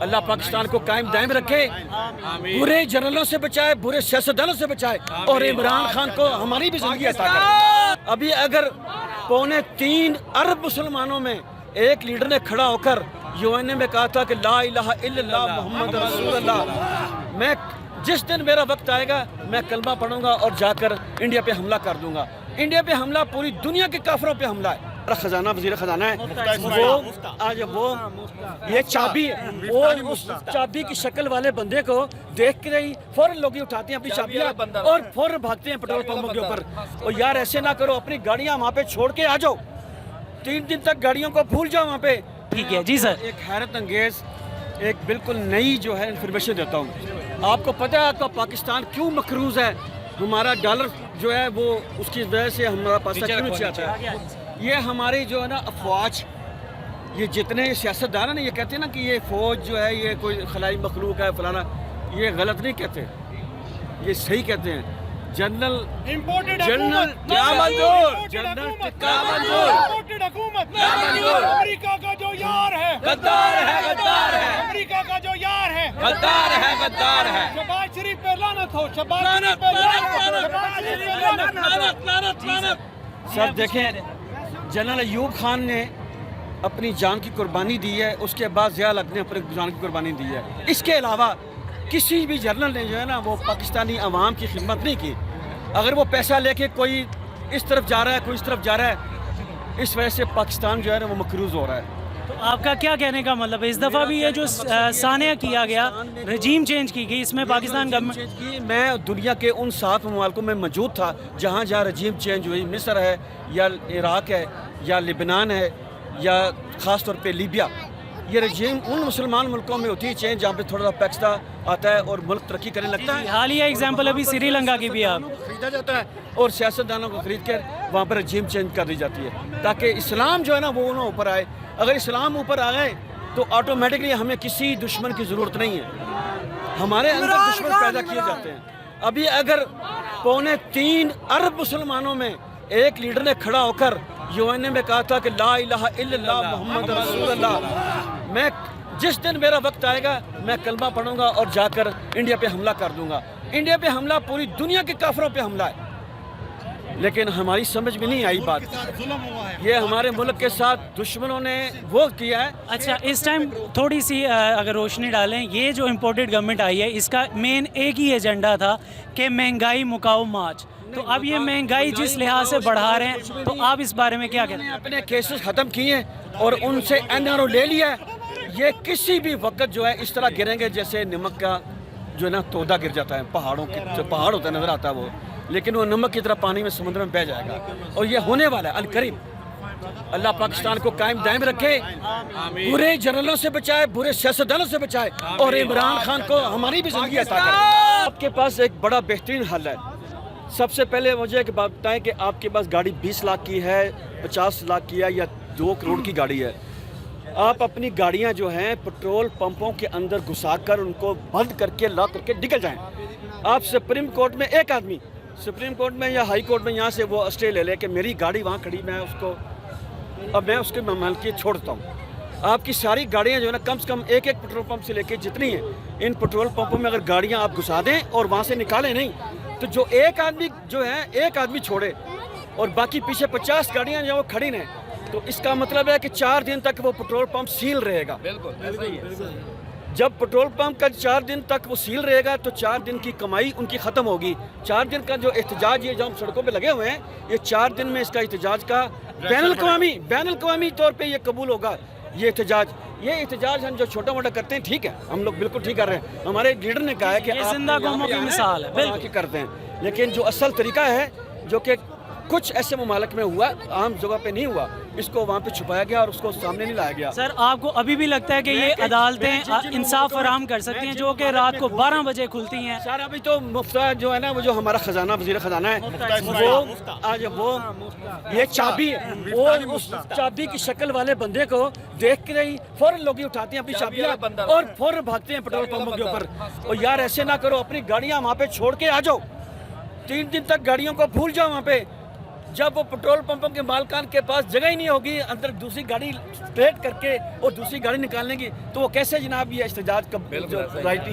अल्लाह पाकिस्तान को कायम दायम रखे, बुरे जनरलों से बचाए, बुरे सियासतदानों से बचाए और इमरान खान को हमारी भी जिंदगी अता करे। अभी अगर 2.25 अरब मुसलमानों में एक लीडर ने खड़ा होकर यूएनए में कहा था कि ला इलाहा इल्लल्लाह मोहम्मद रसूलुल्लाह, मैं जिस दिन मेरा वक्त आएगा मैं कलमा पढ़ूंगा और जाकर इंडिया पे हमला कर दूंगा। इंडिया पे हमला पूरी दुनिया के काफिरों पे हमला है। खजाना वजीर खजाना है वो आज वो ये चाबी है, वो उस चाबी की शक्ल वाले बंदे को देख के ही फौरन लोग उठाते हैं अपनी चाबियां और फौरन भागते हैं पेट्रोल पंपों के ऊपर। और यार ऐसे ना करो, अपनी गाड़ियां वहाँ पे छोड़ के आ जाओ, 3 दिन तक गाड़ियों को भूल जाओ वहाँ पे। ठीक है जी सर। एक हैरत अंगेज एक बिल्कुल नई जो है इन्फॉर्मेशन देता हूँ। आपको पता है आपका पाकिस्तान क्यों मकरूज है? हमारा डॉलर जो है वो उसकी वजह से हमारा पैसा क्यों नीचे आता है? ये हमारी जो है ना अफवाज, ये जितने सियासतदान हैं ना, ये कहते हैं ना कि ये फौज जो है ये कोई खलाई मखलूक है फलाना, ये गलत नहीं कहते, ये सही कहते हैं। जनरल जनरल क्या मंजूर, जनरल क्या मंजूर, अमेरिका का जो यार है गद्दार है, गद्दार है, अमेरिका का जो यार है गद्दार है, गद्दार है। शहबाज शरीफ पे लानत हो, शहबाज शरीफ पे लानत हो। सर देखें, जनरल अयूब खान ने अपनी जान की कुर्बानी दी है, उसके बाद ज़िया हक ने अपनी जान की कुर्बानी दी है। इसके अलावा किसी भी जनरल ने जो है ना वो पाकिस्तानी अवाम की खिदमत नहीं की। अगर वो पैसा लेके कोई इस तरफ जा रहा है, कोई इस तरफ जा रहा है, इस वजह से पाकिस्तान जो है ना वो मकरूज हो रहा है। तो आपका क्या कहने का मतलब है, इस दफ़ा भी ये जो सानिया किया गया, रजीम चेंज की गई, इसमें पाकिस्तान गवर्नमेंट की, मैं दुनिया के उन 7 ममालिकों में मौजूद था जहाँ जहाँ रजीम चेंज हुई, मिस्र है या इराक है या लिबनान है या ख़ास तौर पे लीबिया, ये रजीम उन मुसलमान मुल्कों में होती है चेंज जहाँ पे थोड़ा सा पैसा आता है और मुल्क तरक्की करने लगता है। हालिया एग्जाम्पल अभी श्रीलंका की भी आप खरीदा जाता है और सियासतदानों को खरीद कर वहाँ पर रजीम चेंज कर दी जाती है ताकि इस्लाम जो है ना वो ना ऊपर आए। अगर इस्लाम ऊपर आ गए तो ऑटोमेटिकली हमें किसी दुश्मन की ज़रूरत नहीं है, हमारे अंदर दुश्मन पैदा किए जाते हैं। अभी अगर 2.25 अरब मुसलमानों में एक लीडर ने खड़ा होकर यूएनए में कहा था कि ला इलाहा इल्लल्लाह मोहम्मद रसूलुल्लाह, मैं जिस दिन मेरा वक्त आएगा मैं कलमा पढ़ूंगा और जाकर इंडिया पे हमला कर दूंगा। इंडिया पे हमला पूरी दुनिया के काफिरों पे हमला है, लेकिन हमारी समझ में नहीं आई बात। ये हमारे मुल्क के साथ दुश्मनों ने वो किया है। अच्छा, इस टाइम थोड़ी सी अगर रोशनी डालें, ये जो इम्पोर्टेड गवर्नमेंट आई है इसका मेन एक ही एजेंडा था कि महंगाई मुकाओ मार्च। तो अब ये महंगाई जिस लिहाज से बढ़ा रहे हैं, तो आप इस बारे में क्या कहते हैं? अपने केसेस ख़त्म किए हैं और उनसे एनआरओ ले लिया है। ये किसी भी वक्त जो है इस तरह गिरेंगे जैसे नमक का जो है ना तोदा गिर जाता है, पहाड़ों के जो पहाड़ होता है नज़र आता है वो, लेकिन वो नमक की तरह पानी में समुद्र में बह जाएगा और ये होने वाला है अनकरीब। अल्लाह पाकिस्तान को कायम दायम रखे, बुरे जनरलों से बचाए, बुरे सियासतदानों से बचाए और इमरान खान को हमारी भी जिंदगी अता करे। आपके पास एक बड़ा बेहतरीन हल है। सबसे पहले मुझे एक बात बताएं कि आपके पास गाड़ी 20 लाख की है, 50 लाख की है या 2 करोड़ की गाड़ी है, आप अपनी गाड़ियां जो हैं पेट्रोल पंपों के अंदर घुसाकर उनको बंद करके लॉक करके निकल जाएं। आप सुप्रीम कोर्ट में एक आदमी सुप्रीम कोर्ट में या हाई कोर्ट में यहाँ से वो स्टे ले ले कि मेरी गाड़ी वहाँ खड़ी, मैं उसको अब मैं उसके मालिकियत छोड़ता हूँ। आपकी सारी गाड़ियाँ जो है ना कम से कम एक पेट्रोल पंप से लेके जितनी हैं, इन पेट्रोल पंपों में अगर गाड़ियाँ आप घुसा दें और वहाँ से निकालें नहीं, तो जो एक आदमी जो है एक आदमी छोड़े और बाकी पीछे 50 गाड़ियाँ जो वो खड़ी हैं, तो इसका मतलब है कि 4 दिन तक वो पेट्रोल पंप सील रहेगा। जब पेट्रोल पंप का 4 दिन तक वो सील रहेगा तो 4 दिन की कमाई उनकी ख़त्म होगी। 4 दिन का जो एहतजाज ये जो हम सड़कों पे लगे हुए हैं, ये 4 दिन में इसका एहतजाज का बैनुल अक़वामी तौर पे ये कबूल होगा। ये एहतजाज हम जो छोटा मोटा करते हैं, ठीक है, हम लोग बिल्कुल ठीक कर रहे हैं। हमारे लीडर ने कहा है कि जिंदा कौमों की मिसाल है, बिल्कुल करते हैं, लेकिन जो असल तरीका है जो कि कुछ ऐसे ममालिक में हुआ, आम जगह पे नहीं हुआ, इसको वहाँ पे छुपाया गया और उसको सामने नहीं लाया गया। सर, आपको अभी भी लगता है कि ये अदालतें इंसाफ फराहम कर सकती हैं जो कि रात को 12 बजे खुलती हैं? सर अभी तो मुफ्ता जो है ना वो जो हमारा खजाना वजीर खजाना है वो आज वो ये चाबी है, वो उस चाबी की शक्ल वाले बंदे को देख के ही फौरन लोग उठाते हैं अपनी चाबियां और फौरन भागते हैं पेट्रोल पंपों के ऊपर। और यार ऐसे ना करो, अपनी गाड़ियां वहाँ पे छोड़ के आ जाओ, 3 दिन तक गाड़ियों को भूल जाओ वहाँ पे جب وہ پیٹرول پمپوں کے مالکان کے پاس جگہ ہی نہیں ہوگی اندر دوسری گاڑی اسٹریٹ کر کے اور دوسری گاڑی نکالنے کی، تو وہ کیسے جناب یہ احتجاج کا جو رائٹ